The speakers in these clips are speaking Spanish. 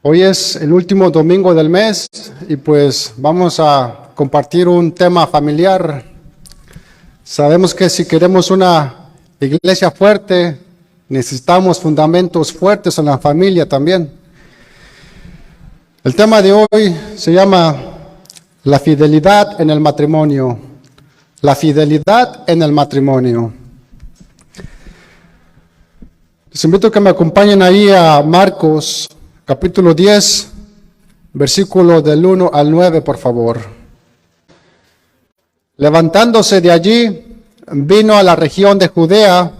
Hoy es el último domingo del mes y pues vamos a compartir un tema familiar. Sabemos que si queremos una iglesia fuerte, necesitamos fundamentos fuertes en la familia también. El tema de hoy se llama la fidelidad en el matrimonio. La fidelidad en el matrimonio. Les invito a que me acompañen ahí a Marcos, capítulo 10, versículo del 1 al 9, por favor. Levantándose de allí, vino a la región de Judea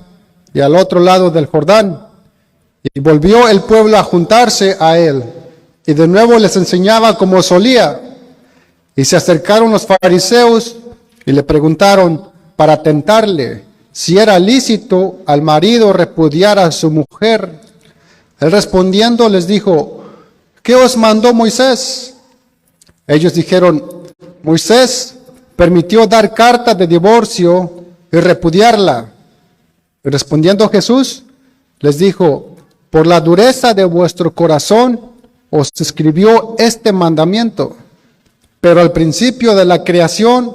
y al otro lado del Jordán, y volvió el pueblo a juntarse a él, y de nuevo les enseñaba como solía. Y se acercaron los fariseos y le preguntaron para tentarle si era lícito al marido repudiar a su mujer. Él respondiendo les dijo: ¿qué os mandó Moisés? Ellos dijeron: Moisés permitió dar carta de divorcio y repudiarla. Y respondiendo Jesús les dijo: por la dureza de vuestro corazón os escribió este mandamiento. Pero al principio de la creación,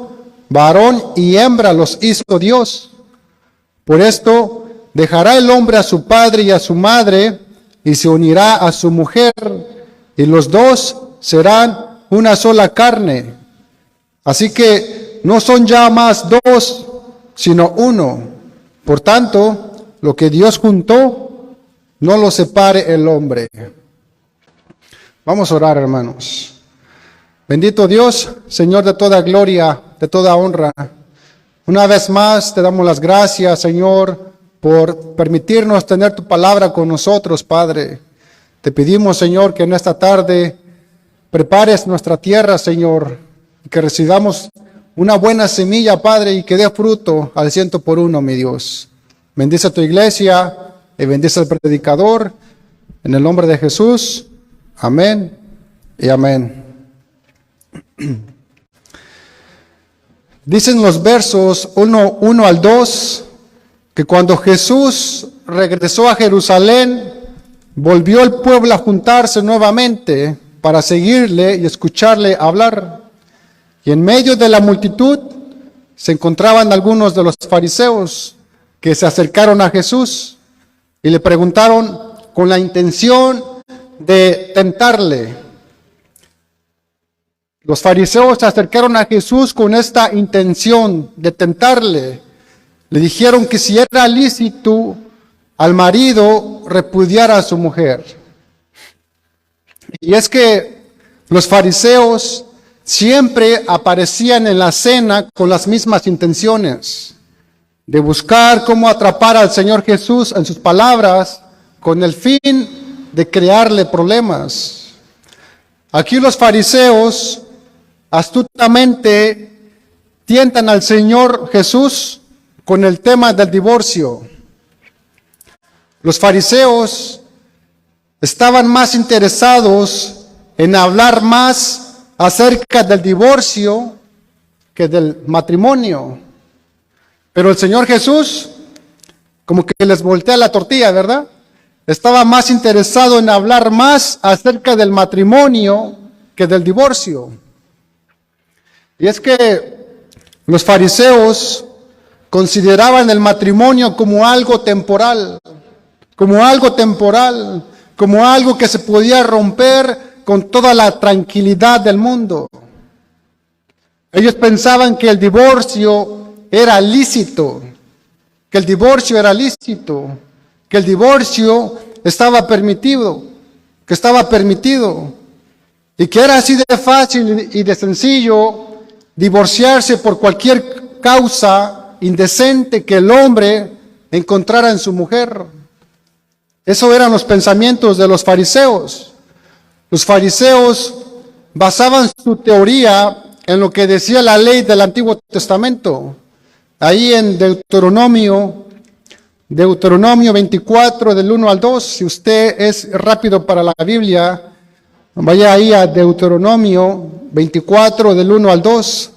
varón y hembra los hizo Dios. Por esto dejará el hombre a su padre y a su madre, y se unirá a su mujer, y los dos serán una sola carne. Así que no son ya más dos, sino uno. Por tanto, lo que Dios juntó, no lo separe el hombre. Vamos a orar, hermanos. Bendito Dios, Señor de toda gloria, de toda honra. Una vez más te damos las gracias, Señor, por permitirnos tener tu palabra con nosotros, Padre. Te pedimos, Señor, que en esta tarde prepares nuestra tierra, Señor, y que recibamos una buena semilla, Padre, y que dé fruto al 100%, mi Dios. Bendice a tu iglesia y bendice al predicador. En el nombre de Jesús, amén y amén. Dicen los versos 1 al 2 que cuando Jesús regresó a Jerusalén, volvió el pueblo a juntarse nuevamente para seguirle y escucharle hablar. Y en medio de la multitud se encontraban algunos de los fariseos que se acercaron a Jesús y le preguntaron con la intención de tentarle. Los fariseos se acercaron a Jesús con esta intención de tentarle. Le dijeron que si era lícito al marido repudiar a su mujer. Y es que los fariseos siempre aparecían en la cena con las mismas intenciones, de buscar cómo atrapar al Señor Jesús en sus palabras con el fin de crearle problemas. Aquí los fariseos astutamente tientan al Señor Jesús con el tema del divorcio. Los fariseos estaban más interesados en hablar más acerca del divorcio que del matrimonio. Pero el Señor Jesús, como que les voltea la tortilla, ¿verdad? Estaba más interesado en hablar más acerca del matrimonio que del divorcio. Y es que los fariseos consideraban el matrimonio como algo temporal, como algo que se podía romper con toda la tranquilidad del mundo. Ellos pensaban que el divorcio era lícito, que el divorcio estaba permitido, y que era así de fácil y de sencillo divorciarse por cualquier causa indecente que el hombre encontrara en su mujer. Esos eran los pensamientos de los fariseos. Los fariseos basaban su teoría en lo que decía la ley del Antiguo Testamento. Ahí en Deuteronomio 24, del 1 al 2, si usted es rápido para la Biblia, vaya ahí a Deuteronomio 24, del 1 al 2.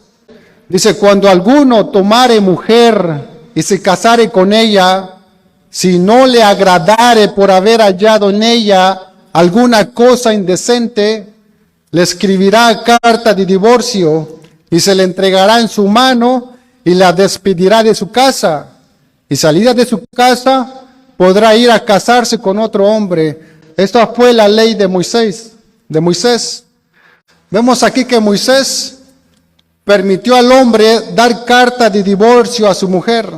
Dice: cuando alguno tomare mujer y se casare con ella, si no le agradare por haber hallado en ella alguna cosa indecente, le escribirá carta de divorcio y se le entregará en su mano y la despedirá de su casa. Y salida de su casa podrá ir a casarse con otro hombre. Esta fue la ley de Moisés. Vemos aquí que Moisés permitió al hombre dar carta de divorcio a su mujer.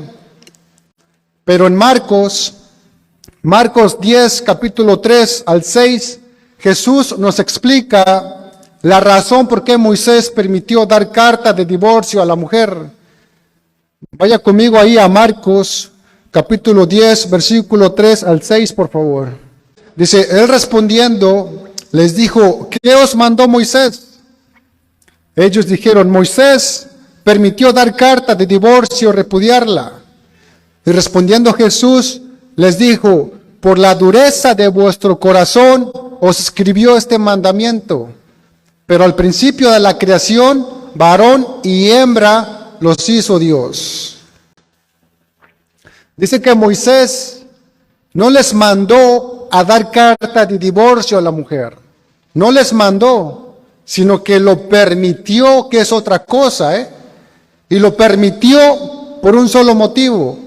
Pero en Marcos 10, capítulo 3 al 6, Jesús nos explica la razón por qué Moisés permitió dar carta de divorcio a la mujer. Vaya conmigo ahí a Marcos, capítulo 10, versículo 3 al 6, por favor. Dice, él respondiendo, les dijo, ¿qué os mandó Moisés? Ellos dijeron, Moisés permitió dar carta de divorcio, repudiarla. Y respondiendo Jesús, les dijo, por la dureza de vuestro corazón os escribió este mandamiento. Pero al principio de la creación, varón y hembra los hizo Dios. Dice que Moisés no les mandó a dar carta de divorcio a la mujer. No les mandó, sino que lo permitió, que es otra cosa, Y lo permitió por un solo motivo.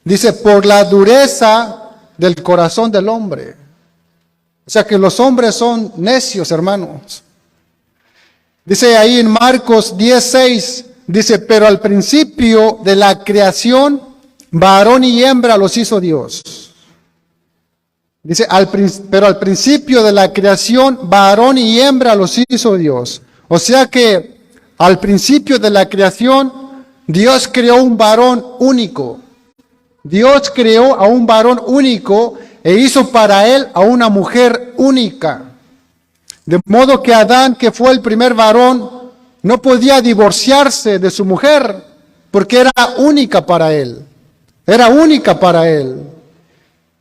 Dice, por la dureza del corazón del hombre. O sea que los hombres son necios, hermanos. Dice ahí en Marcos 10:6, dice, pero al principio de la creación, varón y hembra los hizo Dios. Dice, pero al principio de la creación, varón y hembra los hizo Dios. O sea que al principio de la creación, Dios creó un varón único. Dios creó a un varón único e hizo para él a una mujer única. De modo que Adán, que fue el primer varón, no podía divorciarse de su mujer, porque era única para él. Era única para él.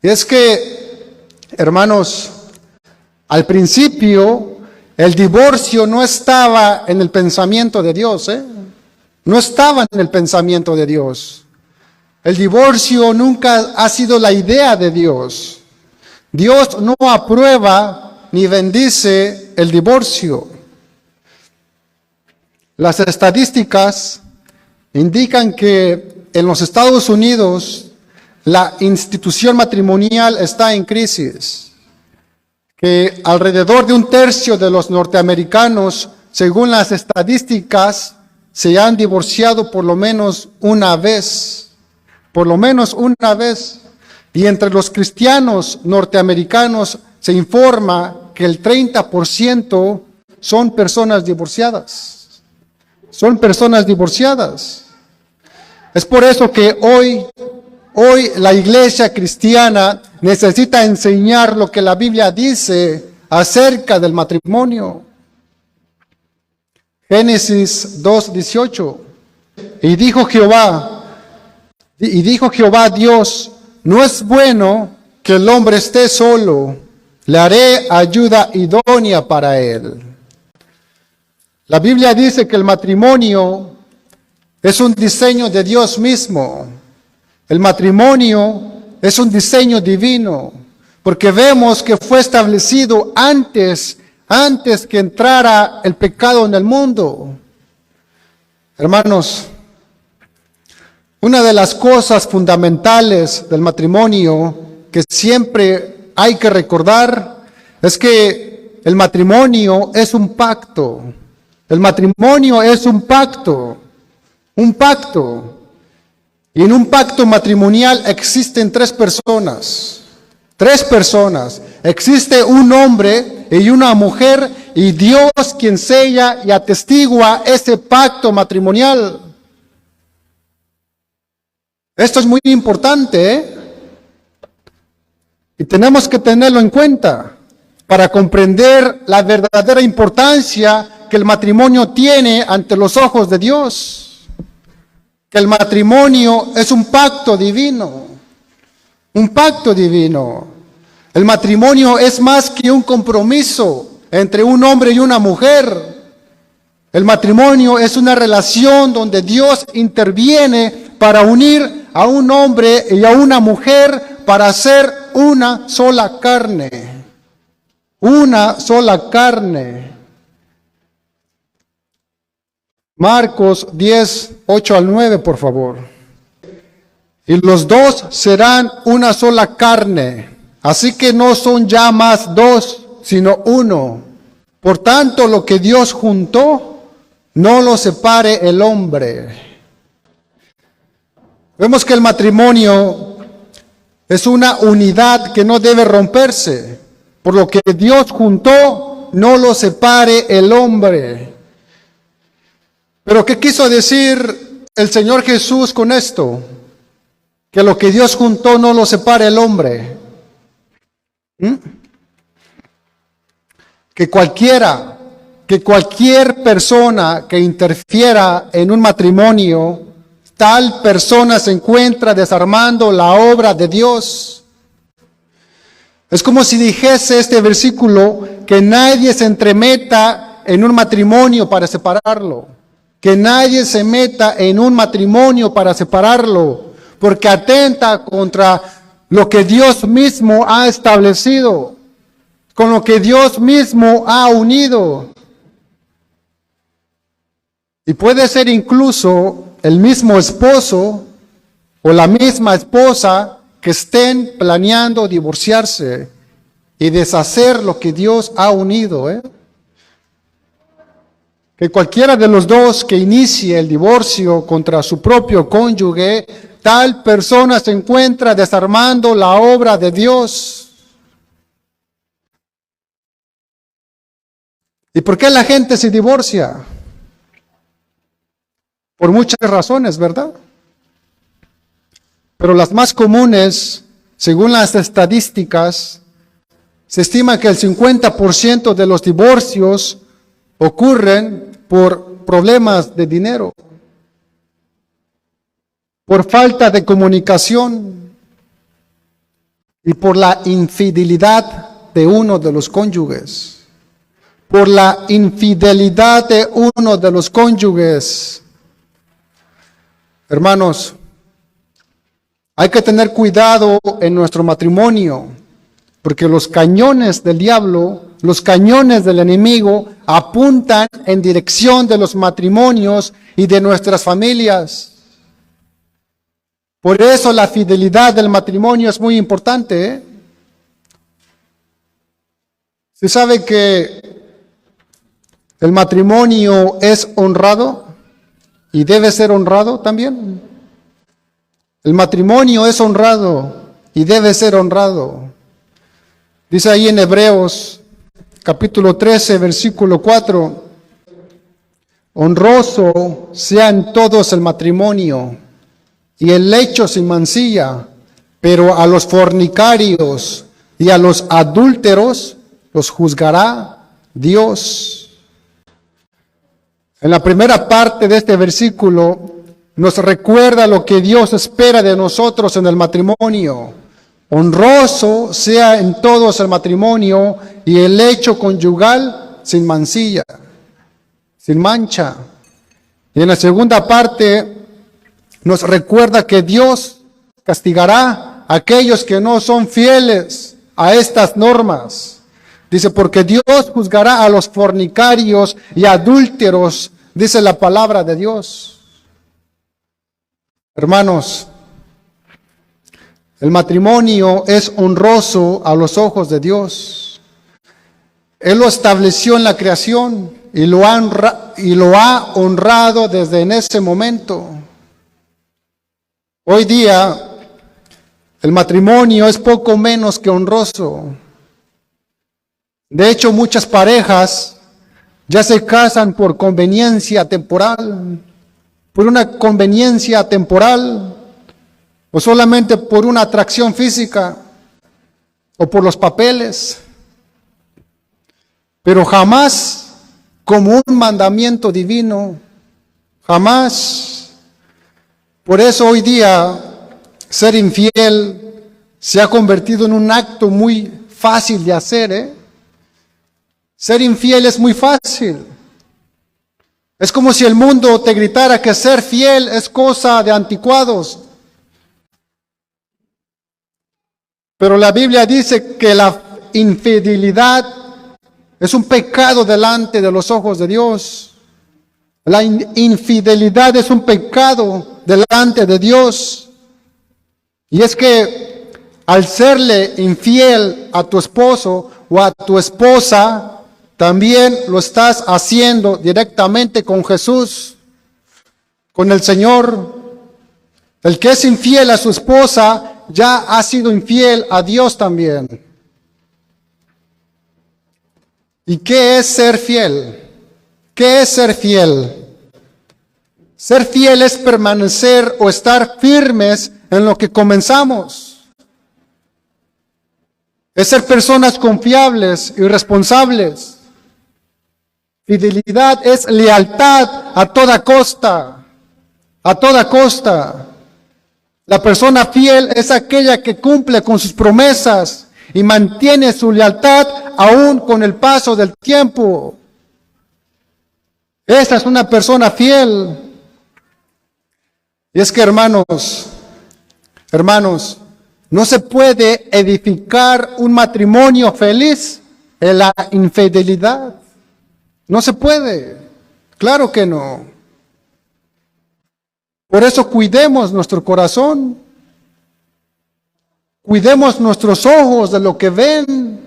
Y es que, hermanos, al principio, el divorcio no estaba en el pensamiento de Dios, No estaba en el pensamiento de Dios. El divorcio nunca ha sido la idea de Dios. Dios no aprueba ni bendice el divorcio. Las estadísticas indican que en los Estados Unidos la institución matrimonial está en crisis, que alrededor de 1/3 de los norteamericanos, según las estadísticas, se han divorciado por lo menos una vez, y entre los cristianos norteamericanos se informa que el 30% son personas divorciadas. Es por eso que hoy la iglesia cristiana necesita enseñar lo que la Biblia dice acerca del matrimonio. Génesis 2:18. Y dijo Jehová Dios, no es bueno que el hombre esté solo, le haré ayuda idónea para él. La Biblia dice que el matrimonio es un diseño de Dios mismo. El matrimonio es un diseño divino, porque vemos que fue establecido antes que entrara el pecado en el mundo. Hermanos, una de las cosas fundamentales del matrimonio que siempre hay que recordar es que el matrimonio es un pacto. El matrimonio es un pacto. Y en un pacto matrimonial existen tres personas. Existe un hombre y una mujer, y Dios quien sella y atestigua ese pacto matrimonial. Esto es muy importante, y tenemos que tenerlo en cuenta para comprender la verdadera importancia que el matrimonio tiene ante los ojos de Dios. Que el matrimonio es un pacto divino. El matrimonio es más que un compromiso entre un hombre y una mujer. El matrimonio es una relación donde Dios interviene para unir a un hombre y a una mujer para hacer una sola carne. una sola carne. Marcos 10, 8 al 9, por favor. Y los dos serán una sola carne. Así que no son ya más dos, sino uno. Por tanto, lo que Dios juntó, no lo separe el hombre. Vemos que el matrimonio es una unidad que no debe romperse. Por lo que Dios juntó, no lo separe el hombre. Pero ¿qué quiso decir el Señor Jesús con esto? Que lo que Dios juntó no lo separe el hombre. Que cualquier persona que interfiera en un matrimonio, tal persona se encuentra desarmando la obra de Dios. Es como si dijese este versículo que nadie se entremeta en un matrimonio para separarlo. Que nadie se meta en un matrimonio para separarlo, porque atenta contra lo que Dios mismo ha establecido, con lo que Dios mismo ha unido. Y puede ser incluso el mismo esposo o la misma esposa que estén planeando divorciarse y deshacer lo que Dios ha unido, Que cualquiera de los dos que inicie el divorcio contra su propio cónyuge, tal persona se encuentra desarmando la obra de Dios. ¿Y por qué la gente se divorcia? Por muchas razones, ¿verdad? Pero las más comunes, según las estadísticas, se estima que el 50% de los divorcios ocurren por problemas de dinero, por falta de comunicación y por la infidelidad de uno de los cónyuges. Por la infidelidad de uno de los cónyuges. Hermanos, hay que tener cuidado en nuestro matrimonio, porque los cañones del diablo, los cañones del enemigo, apuntan en dirección de los matrimonios y de nuestras familias. Por eso la fidelidad del matrimonio es muy importante. ¿Se sabe que el matrimonio es honrado y debe ser honrado también? El matrimonio es honrado y debe ser honrado. Dice ahí en Hebreos capítulo 13, versículo 4, honroso sea en todos el matrimonio y el lecho sin mancilla, pero a los fornicarios y a los adúlteros los juzgará Dios. En la primera parte de este versículo nos recuerda lo que Dios espera de nosotros en el matrimonio. Honroso sea en todos el matrimonio y el lecho conyugal sin mancilla, sin mancha. Y en la segunda parte nos recuerda que Dios castigará a aquellos que no son fieles a estas normas. Dice, porque Dios juzgará a los fornicarios y adúlteros, dice la palabra de Dios. Hermanos, el matrimonio es honroso a los ojos de Dios. Él lo estableció en la creación y lo ha honrado desde en ese momento. Hoy día, el matrimonio es poco menos que honroso. De hecho, muchas parejas ya se casan por conveniencia temporal, por una conveniencia temporal, o solamente por una atracción física, o por los papeles, pero jamás como un mandamiento divino, jamás. Por eso hoy día ser infiel se ha convertido en un acto muy fácil de hacer, Ser infiel es muy fácil. Es como si el mundo te gritara que ser fiel es cosa de anticuados. Pero la Biblia dice que la infidelidad Es un pecado delante de los ojos de Dios. La infidelidad es un pecado delante de Dios. Y es que al serle infiel a tu esposo o a tu esposa, también lo estás haciendo directamente con Jesús, con el Señor. El que es infiel a su esposa ya ha sido infiel a Dios también. ¿Y qué es ser fiel? ¿Qué es ser fiel? Ser fiel es permanecer o estar firmes en lo que comenzamos. Es ser personas confiables y responsables. Fidelidad es lealtad a toda costa. A toda costa. La persona fiel es aquella que cumple con sus promesas y mantiene su lealtad aún con el paso del tiempo. Esa es una persona fiel. Y es que hermanos, no se puede edificar un matrimonio feliz en la infidelidad. No se puede. Claro que no. Por eso cuidemos nuestro corazón. Cuidemos nuestros ojos de lo que ven.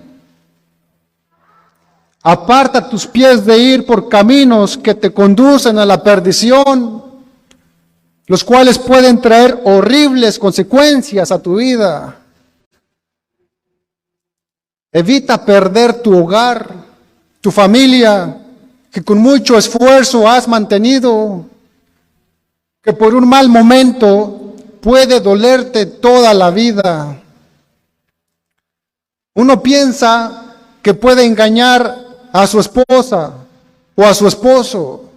Aparta tus pies de ir por caminos que te conducen a la perdición, los cuales pueden traer horribles consecuencias a tu vida. Evita perder tu hogar, tu familia, que con mucho esfuerzo has mantenido, que por un mal momento puede dolerte toda la vida. Uno piensa que puede engañar a su esposa o a su esposo,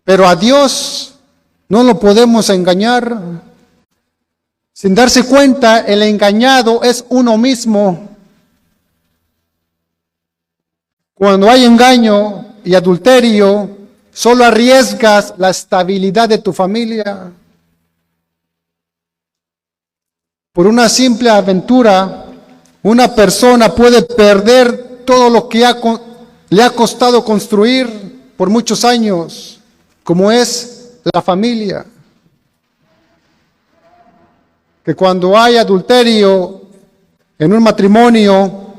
pero a Dios no lo podemos engañar. Sin darse cuenta, el engañado es uno mismo. Cuando hay engaño y adulterio, solo arriesgas la estabilidad de tu familia. Por una simple aventura, una persona puede perder todo lo que le ha costado construir por muchos años, como es la familia. Que cuando hay adulterio en un matrimonio,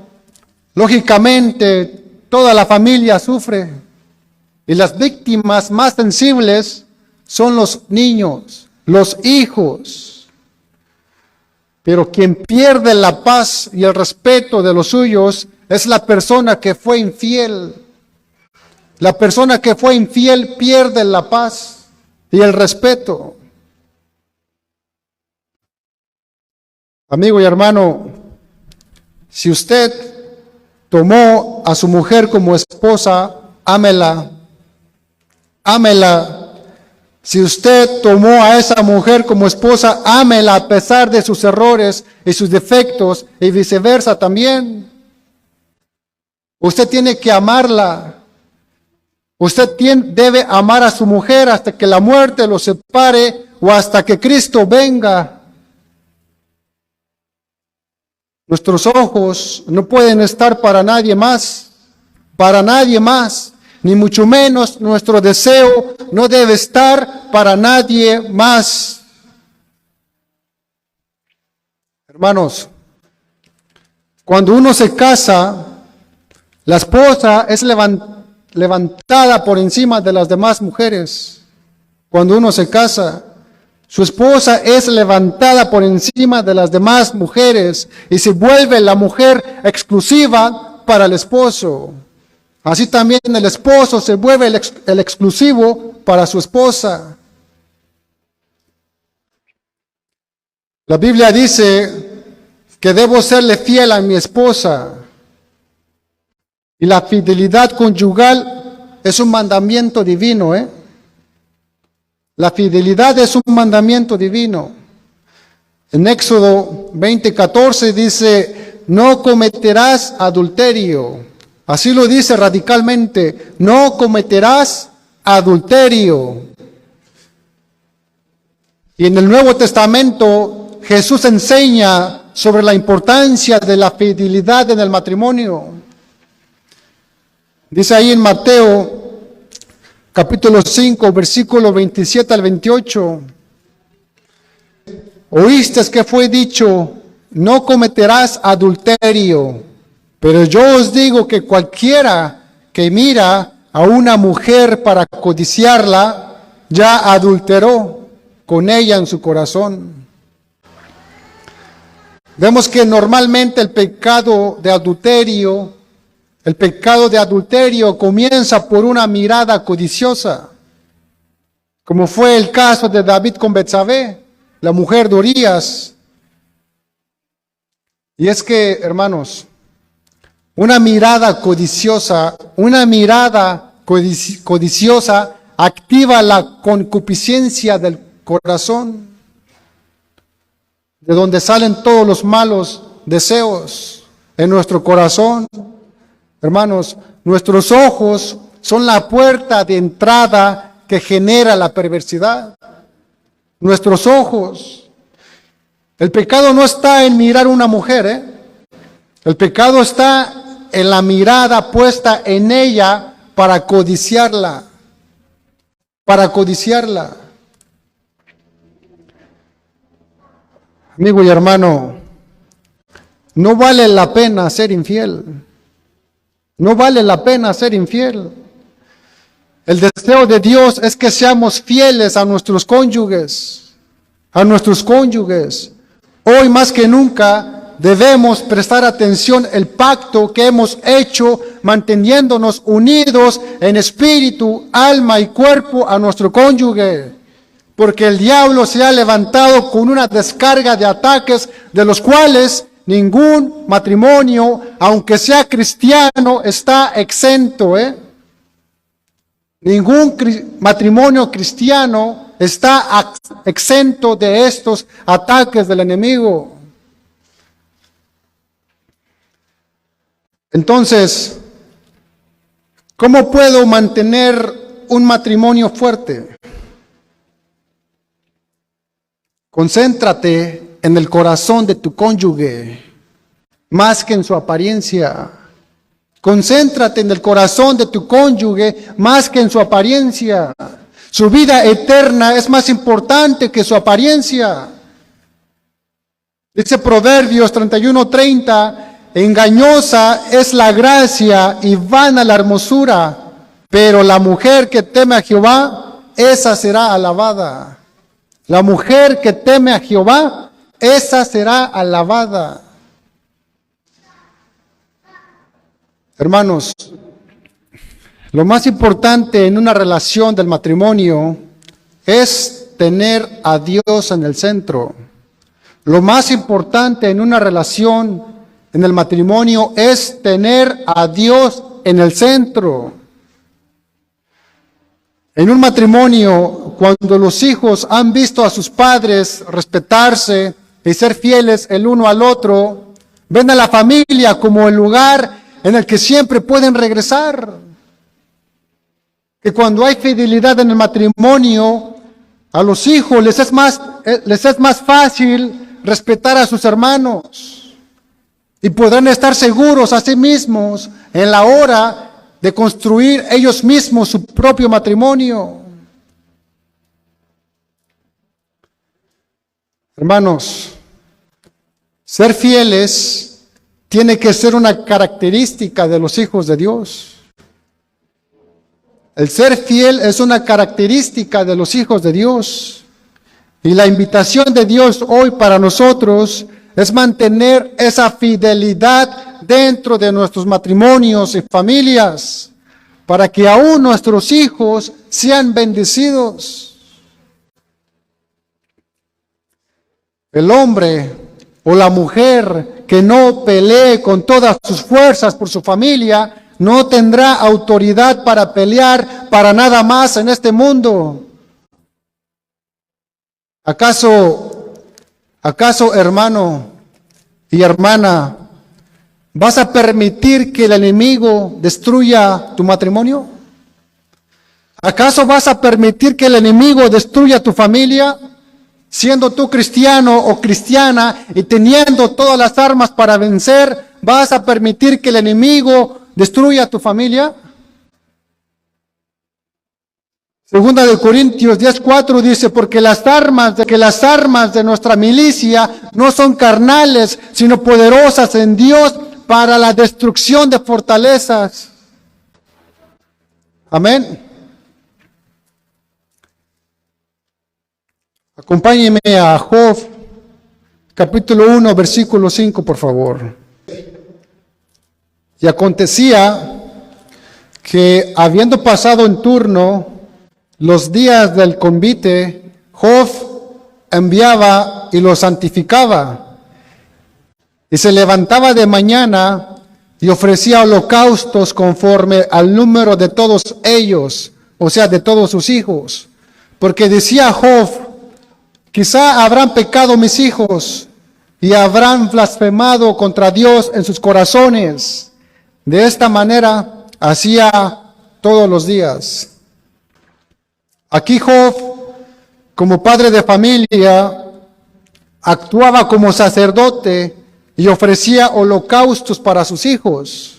lógicamente toda la familia sufre. Y las víctimas más sensibles son los niños, los hijos. Pero quien pierde la paz y el respeto de los suyos es la persona que fue infiel. La persona que fue infiel pierde la paz y el respeto. Amigo y hermano, si usted tomó a su mujer como esposa, ámela. Ámela. Si usted tomó a esa mujer como esposa, ámela a pesar de sus errores y sus defectos y viceversa también. Usted tiene que amarla. Usted debe amar a su mujer hasta que la muerte lo separe o hasta que Cristo venga. Nuestros ojos no pueden estar para nadie más, ni mucho menos nuestro deseo no debe estar para nadie más. Hermanos, cuando uno se casa, la esposa es levantada por encima de las demás mujeres. Cuando uno se casa, su esposa es levantada por encima de las demás mujeres y se vuelve la mujer exclusiva para el esposo. Así también el esposo se vuelve el exclusivo para su esposa. La Biblia dice que debo serle fiel a mi esposa. Y la fidelidad conyugal es un mandamiento divino, La fidelidad es un mandamiento divino. En Éxodo 20:14 dice, no cometerás adulterio. Así lo dice radicalmente, no cometerás adulterio. Y en el Nuevo Testamento Jesús enseña sobre la importancia de la fidelidad en el matrimonio. Dice ahí en Mateo, capítulo 5, versículo 27 al 28. Oíste que fue dicho, no cometerás adulterio. Pero yo os digo que cualquiera que mira a una mujer para codiciarla, ya adulteró con ella en su corazón. Vemos que normalmente el pecado de adulterio comienza por una mirada codiciosa, como fue el caso de David con Betsabé, la mujer de Urías. Y es que, hermanos, una mirada codiciosa activa la concupiscencia del corazón, de donde salen todos los malos deseos en nuestro corazón. Hermanos, nuestros ojos son la puerta de entrada que genera la perversidad. Nuestros ojos. El pecado no está en mirar a una mujer, El pecado está en la mirada puesta en ella para codiciarla. Amigo y hermano, no vale la pena ser infiel. No vale la pena ser infiel. El deseo de Dios es que seamos fieles a nuestros cónyuges. Hoy más que nunca debemos prestar atención al pacto que hemos hecho manteniéndonos unidos en espíritu, alma y cuerpo a nuestro cónyuge. Porque el diablo se ha levantado con una descarga de ataques de los cuales ningún matrimonio, aunque sea cristiano, está exento. Ningún matrimonio cristiano está exento de estos ataques del enemigo. Entonces, ¿cómo puedo mantener un matrimonio fuerte? Concéntrate en el corazón de tu cónyuge, más que en su apariencia. Concéntrate en el corazón de tu cónyuge, más que en su apariencia. Su vida eterna es más importante que su apariencia. Dice Proverbios 31:30, engañosa es la gracia y vana la hermosura, pero la mujer que teme a Jehová, esa será alabada. La mujer que teme a Jehová, esa será alabada. Hermanos, lo más importante en una relación del matrimonio es tener a Dios en el centro. Lo más importante en una relación en el matrimonio es tener a Dios en el centro. En un matrimonio, cuando los hijos han visto a sus padres respetarse y ser fieles el uno al otro, ven a la familia como el lugar en el que siempre pueden regresar. Que cuando hay fidelidad en el matrimonio, a los hijos les es más fácil respetar a sus hermanos y podrán estar seguros a sí mismos en la hora de construir ellos mismos su propio matrimonio. Hermanos, ser fieles tiene que ser una característica de los hijos de Dios. El ser fiel es una característica de los hijos de Dios. Y la invitación de Dios hoy para nosotros es mantener esa fidelidad dentro de nuestros matrimonios y familias, para que aún nuestros hijos sean bendecidos. El hombre o la mujer que no pelee con todas sus fuerzas por su familia, no tendrá autoridad para pelear para nada más en este mundo. ¿Acaso, hermano y hermana, vas a permitir que el enemigo destruya tu matrimonio? ¿Acaso vas a permitir que el enemigo destruya tu familia? Siendo tú cristiano o cristiana y teniendo todas las armas para vencer, ¿vas a permitir que el enemigo destruya tu familia? Segunda de Corintios 10:4 dice, porque las armas de nuestra milicia no son carnales, sino poderosas en Dios para la destrucción de fortalezas. Amén. Acompáñenme a Job, capítulo 1, versículo 5, por favor. Y acontecía que, habiendo pasado en turno los días del convite, Job enviaba y los santificaba, y se levantaba de mañana y ofrecía holocaustos conforme al número de todos ellos, o sea, de todos sus hijos. Porque decía Job, quizá habrán pecado mis hijos y habrán blasfemado contra Dios en sus corazones. De esta manera hacía todos los días. Aquí Job, como padre de familia, actuaba como sacerdote y ofrecía holocaustos para sus hijos.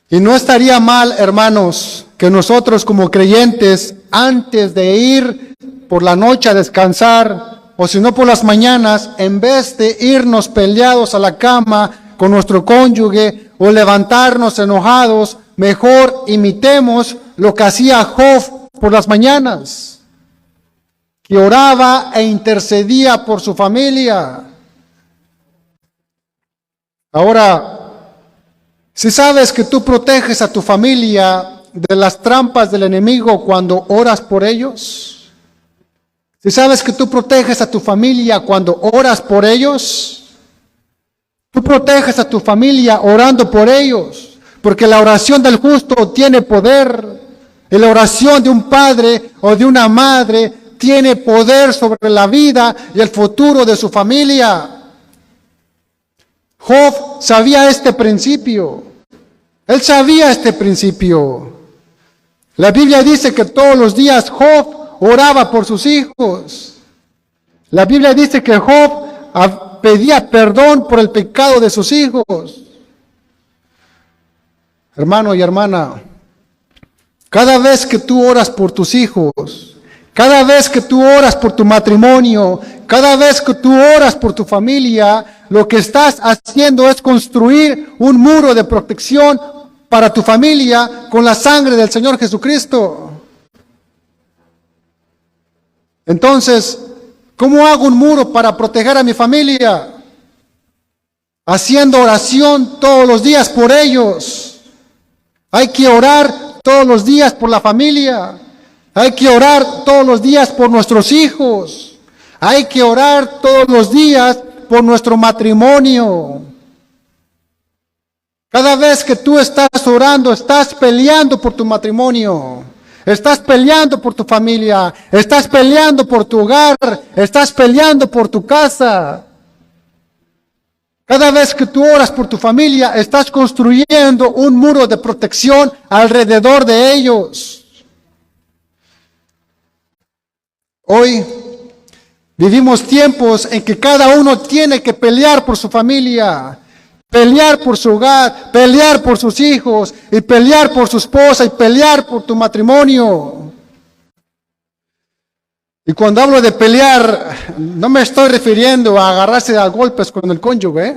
Y no estaría mal, hermanos, que nosotros como creyentes, antes de ir por la noche a descansar, o si no por las mañanas, en vez de irnos peleados a la cama con nuestro cónyuge o levantarnos enojados, mejor imitemos lo que hacía Job por las mañanas, que oraba e intercedía por su familia. Ahora, si sabes que tú proteges a tu familia de las trampas del enemigo cuando oras por ellos, si sabes que tú proteges a tu familia cuando oras por ellos, tú proteges a tu familia orando por ellos, porque la oración del justo tiene poder. Y la oración de un padre o de una madre tiene poder sobre la vida y el futuro de su familia. Job sabía este principio. Él sabía este principio. La Biblia dice que todos los días Job oraba por sus hijos. La Biblia dice que Job pedía perdón por el pecado de sus hijos. Hermano y hermana, cada vez que tú oras por tus hijos, cada vez que tú oras por tu matrimonio, cada vez que tú oras por tu familia, lo que estás haciendo es construir un muro de protección para tu familia con la sangre del Señor Jesucristo. Entonces, ¿cómo hago un muro para proteger a mi familia? Haciendo oración todos los días por ellos. Hay que orar todos los días por la familia. Hay que orar todos los días por nuestros hijos. Hay que orar todos los días por nuestro matrimonio. Cada vez que tú estás orando, estás peleando por tu matrimonio. Estás peleando por tu familia. Estás peleando por tu hogar. Estás peleando por tu casa. Cada vez que tú oras por tu familia, estás construyendo un muro de protección alrededor de ellos. Hoy vivimos tiempos en que cada uno tiene que pelear por su familia, pelear por su hogar, pelear por sus hijos, y pelear por su esposa, y pelear por tu matrimonio. Y cuando hablo de pelear, no me estoy refiriendo a agarrarse a golpes con el cónyuge.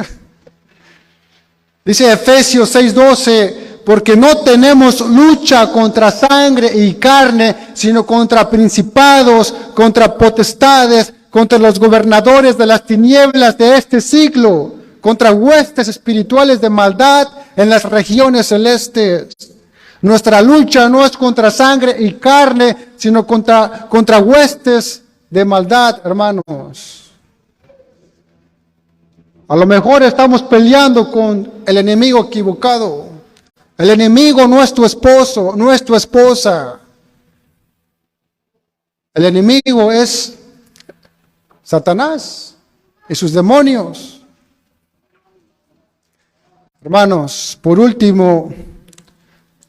Dice Efesios 6:12, porque no tenemos lucha contra sangre y carne, sino contra principados, contra potestades, contra los gobernadores de las tinieblas de este siglo, contra huestes espirituales de maldad en las regiones celestes. Nuestra lucha no es contra sangre y carne, sino contra huestes de maldad, hermanos. A lo mejor estamos peleando con el enemigo equivocado. El enemigo no es tu esposo, no es tu esposa. El enemigo es Satanás y sus demonios. Hermanos, por último,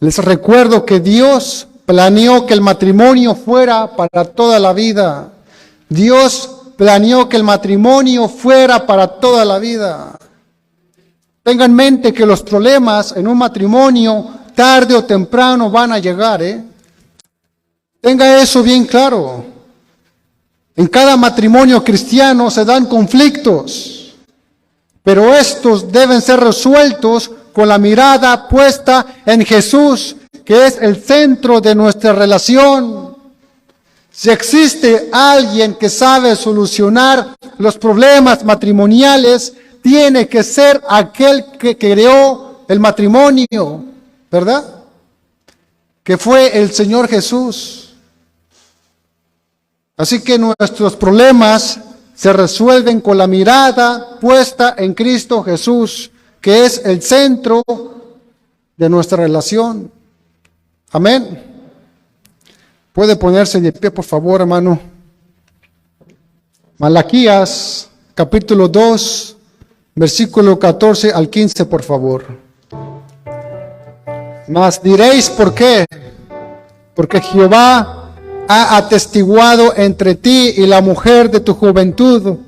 les recuerdo que Dios planeó que el matrimonio fuera para toda la vida. Dios planeó que el matrimonio fuera para toda la vida. Tenga en mente que los problemas en un matrimonio tarde o temprano van a llegar, Tenga eso bien claro. En cada matrimonio cristiano se dan conflictos, pero estos deben ser resueltos con la mirada puesta en Jesús, que es el centro de nuestra relación. Si existe alguien que sabe solucionar los problemas matrimoniales, tiene que ser aquel que creó el matrimonio, ¿verdad? Que fue el Señor Jesús. Así que nuestros problemas se resuelven con la mirada puesta en Cristo Jesús, que es el centro de nuestra relación. Amén. Puede ponerse de pie, por favor, hermano. Malaquías, capítulo 2, versículo 14 al 15, por favor. Mas diréis, ¿por qué? Porque Jehová ha atestiguado entre ti y la mujer de tu juventud,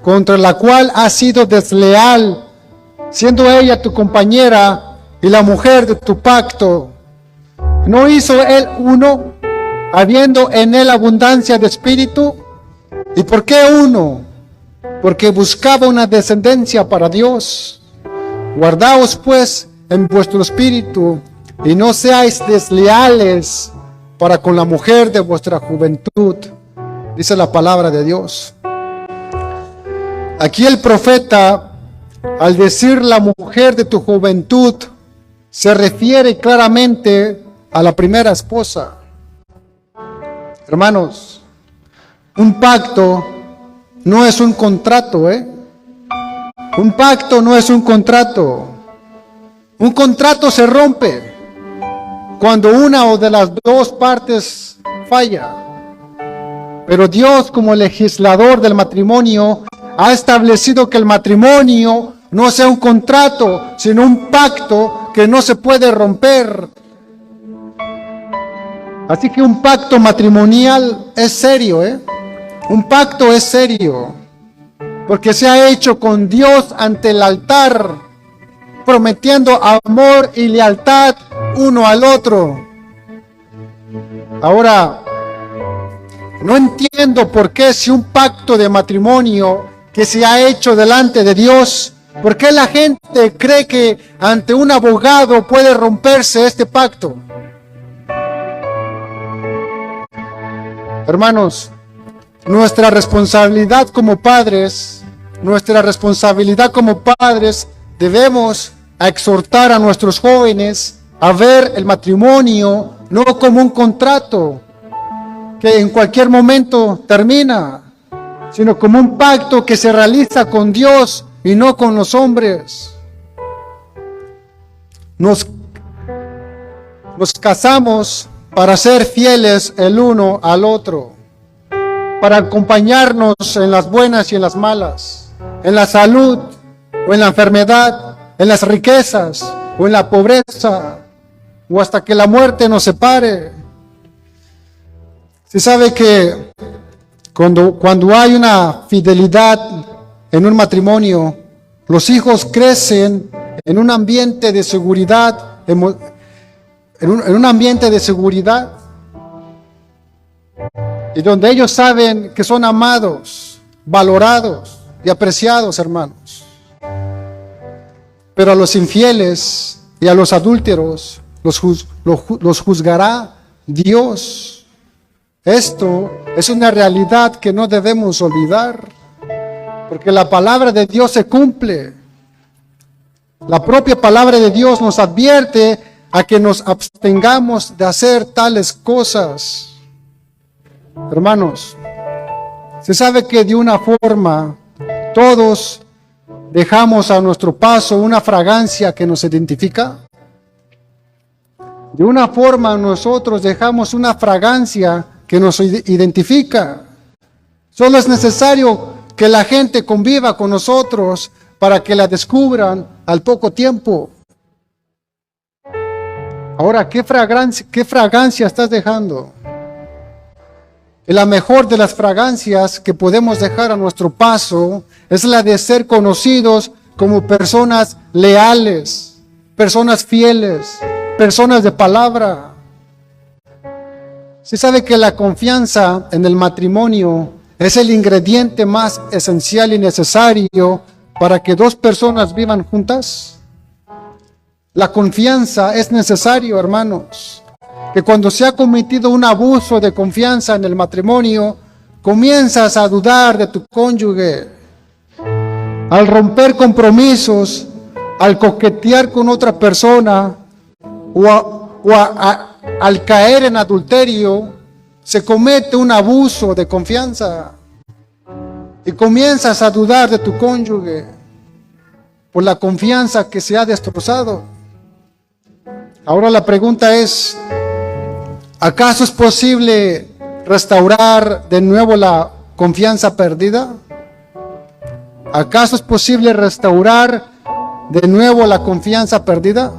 contra la cual has sido desleal, siendo ella tu compañera y la mujer de tu pacto. ¿No hizo él uno, habiendo en él abundancia de espíritu? ¿Y por qué uno? Porque buscaba una descendencia para Dios. Guardaos pues en vuestro espíritu, y no seáis desleales para con la mujer de vuestra juventud, dice la palabra de Dios. Aquí el profeta, al decir la mujer de tu juventud, se refiere claramente a la primera esposa. Hermanos, un pacto no es un contrato, Un pacto no es un contrato. Un contrato se rompe cuando una o de las dos partes falla. Pero Dios, como legislador del matrimonio, ha establecido que el matrimonio no sea un contrato, sino un pacto que no se puede romper. Así que un pacto matrimonial es serio, Un pacto es serio, porque se ha hecho con Dios ante el altar, prometiendo amor y lealtad uno al otro. Ahora, no entiendo por qué, si un pacto de matrimonio que se ha hecho delante de Dios, ¿por qué la gente cree que ante un abogado puede romperse este pacto? Hermanos, nuestra responsabilidad como padres, debemos exhortar a nuestros jóvenes a ver el matrimonio no como un contrato que en cualquier momento termina, sino como un pacto que se realiza con Dios y no con los hombres. Nos casamos para ser fieles el uno al otro, para acompañarnos en las buenas y en las malas, en la salud o en la enfermedad, en las riquezas o en la pobreza, o hasta que la muerte nos separe. Se sabe que cuando hay una fidelidad en un matrimonio, los hijos crecen en un ambiente de seguridad, en un ambiente de seguridad, y donde ellos saben que son amados, valorados y apreciados, hermanos. Pero a los infieles y a los adúlteros los juzgará Dios. Esto es una realidad que no debemos olvidar, porque la palabra de Dios se cumple. La propia palabra de Dios nos advierte a que nos abstengamos de hacer tales cosas. Hermanos, se sabe que de una forma todos dejamos a nuestro paso una fragancia que nos identifica. De una forma nosotros dejamos una fragancia que nos identifica. Solo es necesario que la gente conviva con nosotros para que la descubran al poco tiempo. Ahora, ¿qué fragancia estás dejando? Y la mejor de las fragancias que podemos dejar a nuestro paso es la de ser conocidos como personas leales, personas fieles, personas de palabra. Sí sabe que la confianza en el matrimonio es el ingrediente más esencial y necesario para que dos personas vivan juntas. La confianza es necesario, hermanos, que cuando se ha cometido un abuso de confianza en el matrimonio, comienzas a dudar de tu cónyuge. Al romper compromisos, al coquetear con otra persona al caer en adulterio, se comete un abuso de confianza y comienzas a dudar de tu cónyuge por la confianza que se ha destrozado. Ahora la pregunta es, ¿acaso es posible restaurar de nuevo la confianza perdida? ¿Acaso es posible restaurar de nuevo la confianza perdida?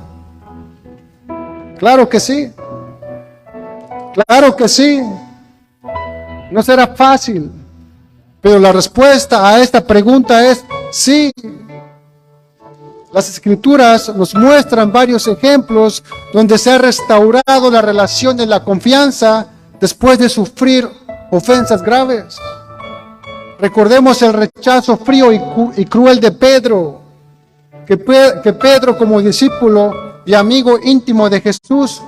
Claro que sí. Claro que sí. No será fácil, pero la respuesta a esta pregunta es sí. Las Escrituras nos muestran varios ejemplos donde se ha restaurado la relación de la confianza después de sufrir ofensas graves. Recordemos el rechazo frío y cruel de Pedro, que Pedro, como discípulo y amigo íntimo de Jesús,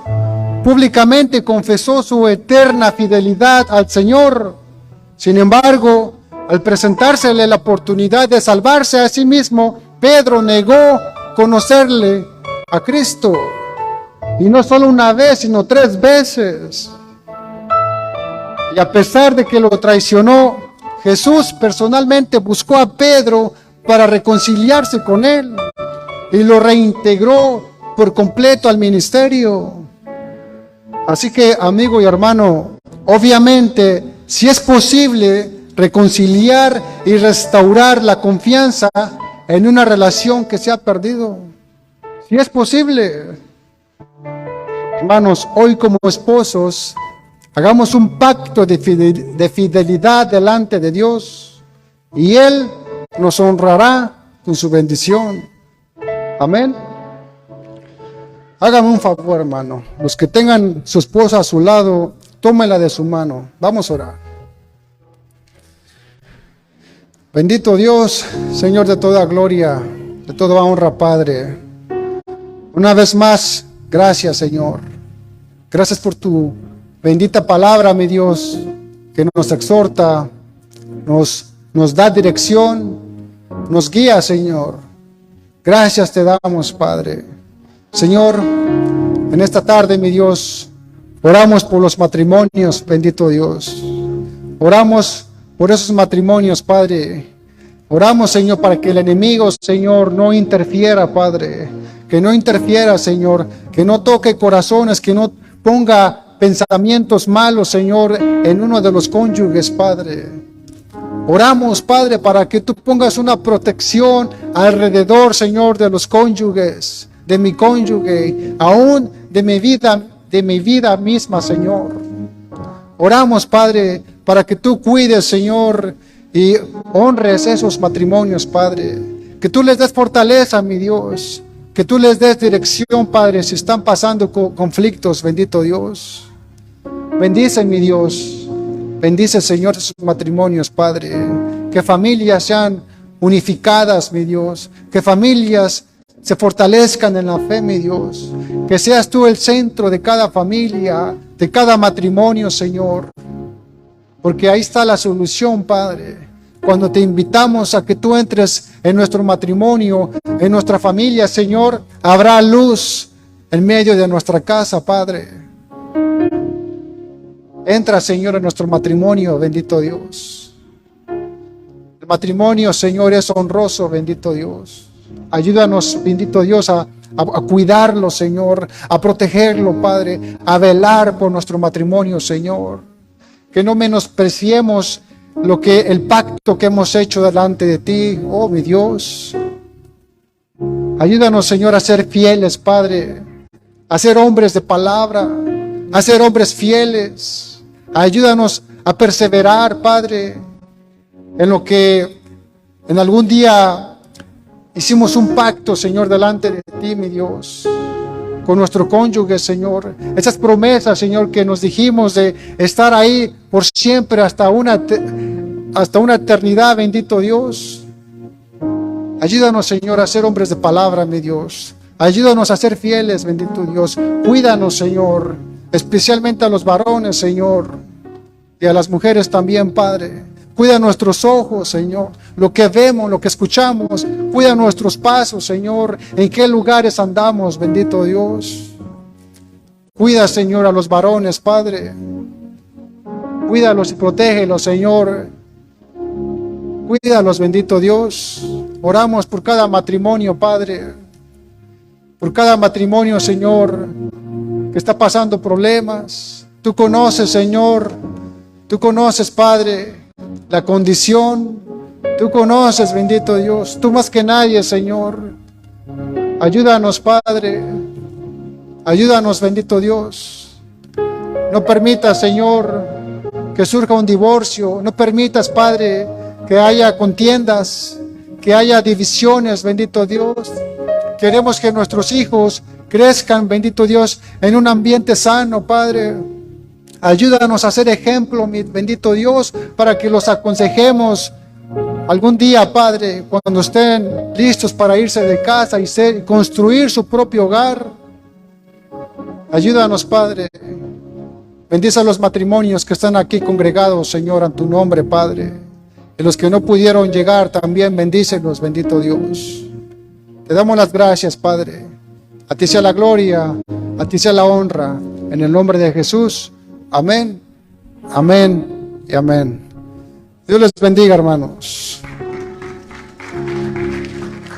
públicamente confesó su eterna fidelidad al Señor. Sin embargo, al presentársele la oportunidad de salvarse a sí mismo, Pedro negó conocerle a Cristo. Y no solo una vez, sino 3 veces. Y a pesar de que lo traicionó, Jesús personalmente buscó a Pedro para reconciliarse con él y lo reintegró por completo al ministerio. Así que, amigo y hermano, obviamente, si es posible reconciliar y restaurar la confianza en una relación que se ha perdido. Si es posible. Hermanos, hoy como esposos, hagamos un pacto de fidelidad delante de Dios y Él nos honrará con su bendición. Amén. Hágame un favor, hermano. Los que tengan su esposa a su lado, tómela de su mano. Vamos a orar. Bendito Dios, Señor de toda gloria, de toda honra, Padre. Una vez más, gracias, Señor. Gracias por tu bendita palabra, mi Dios, que nos exhorta, nos da dirección, nos guía, Señor. Gracias te damos, Padre. Señor, en esta tarde, mi Dios, oramos por los matrimonios, bendito Dios. Oramos por esos matrimonios, Padre. Oramos, Señor, para que el enemigo, Señor, no interfiera, Padre. Que no interfiera, Señor. Que no toque corazones, que no ponga pensamientos malos, Señor, en uno de los cónyuges, Padre. Oramos, Padre, para que tú pongas una protección alrededor, Señor, de los cónyuges, de mi cónyuge, aún de mi vida misma, Señor. Oramos, Padre, para que tú cuides, Señor, y honres esos matrimonios, Padre. Que tú les des fortaleza, mi Dios. Que tú les des dirección, Padre, si están pasando conflictos, bendito Dios. Bendice, mi Dios. Bendice, Señor, sus matrimonios, Padre. Que familias sean unificadas, mi Dios. Que familias se fortalezcan en la fe, mi Dios. Que seas tú el centro de cada familia, de cada matrimonio, Señor. Porque ahí está la solución, Padre. Cuando te invitamos a que tú entres en nuestro matrimonio, en nuestra familia, Señor, habrá luz en medio de nuestra casa, Padre. Entra, Señor, en nuestro matrimonio, bendito Dios. El matrimonio, Señor, es honroso, bendito Dios. Ayúdanos, bendito Dios, a cuidarlo, Señor, a protegerlo, Padre, a velar por nuestro matrimonio, Señor. Que no menospreciemos el pacto que hemos hecho delante de ti, oh mi Dios. Ayúdanos, Señor, a ser fieles, Padre, a ser hombres de palabra, a ser hombres fieles. Ayúdanos a perseverar, Padre, en lo que en algún día hicimos un pacto, Señor, delante de ti, mi Dios. con nuestro cónyuge, Señor. Esas promesas, Señor, que nos dijimos de estar ahí por siempre hasta una eternidad, bendito Dios. Ayúdanos, Señor, a ser hombres de palabra, mi Dios. Ayúdanos a ser fieles, bendito Dios. Cuídanos, Señor, especialmente a los varones, Señor, y a las mujeres también, Padre. Cuida nuestros ojos, Señor, lo que vemos, lo que escuchamos. Cuida nuestros pasos, Señor, en qué lugares andamos, bendito Dios. Cuida, Señor, a los varones, Padre. Cuídalos y protégelos, Señor. Cuídalos, bendito Dios. Oramos por cada matrimonio, Padre. Por cada matrimonio, Señor, que está pasando problemas. Tú conoces, Señor. Tú conoces, Padre, la condición. Tú conoces, bendito Dios. Tú más que nadie, Señor. Ayúdanos, Padre. Ayúdanos, bendito Dios. No permitas, Señor, que surja un divorcio. No permitas, Padre, que haya contiendas, que haya divisiones, bendito Dios. Queremos que nuestros hijos crezcan, bendito Dios, en un ambiente sano, Padre. Ayúdanos a ser ejemplo, mi bendito Dios, para que los aconsejemos algún día, Padre, cuando estén listos para irse de casa y construir su propio hogar. Ayúdanos, Padre. Bendice a los matrimonios que están aquí congregados, Señor, en tu nombre, Padre. Y los que no pudieron llegar también, bendícelos, bendito Dios. Te damos las gracias, Padre. A ti sea la gloria, a ti sea la honra. En el nombre de Jesús. Amén, amén y amén. Dios les bendiga, hermanos.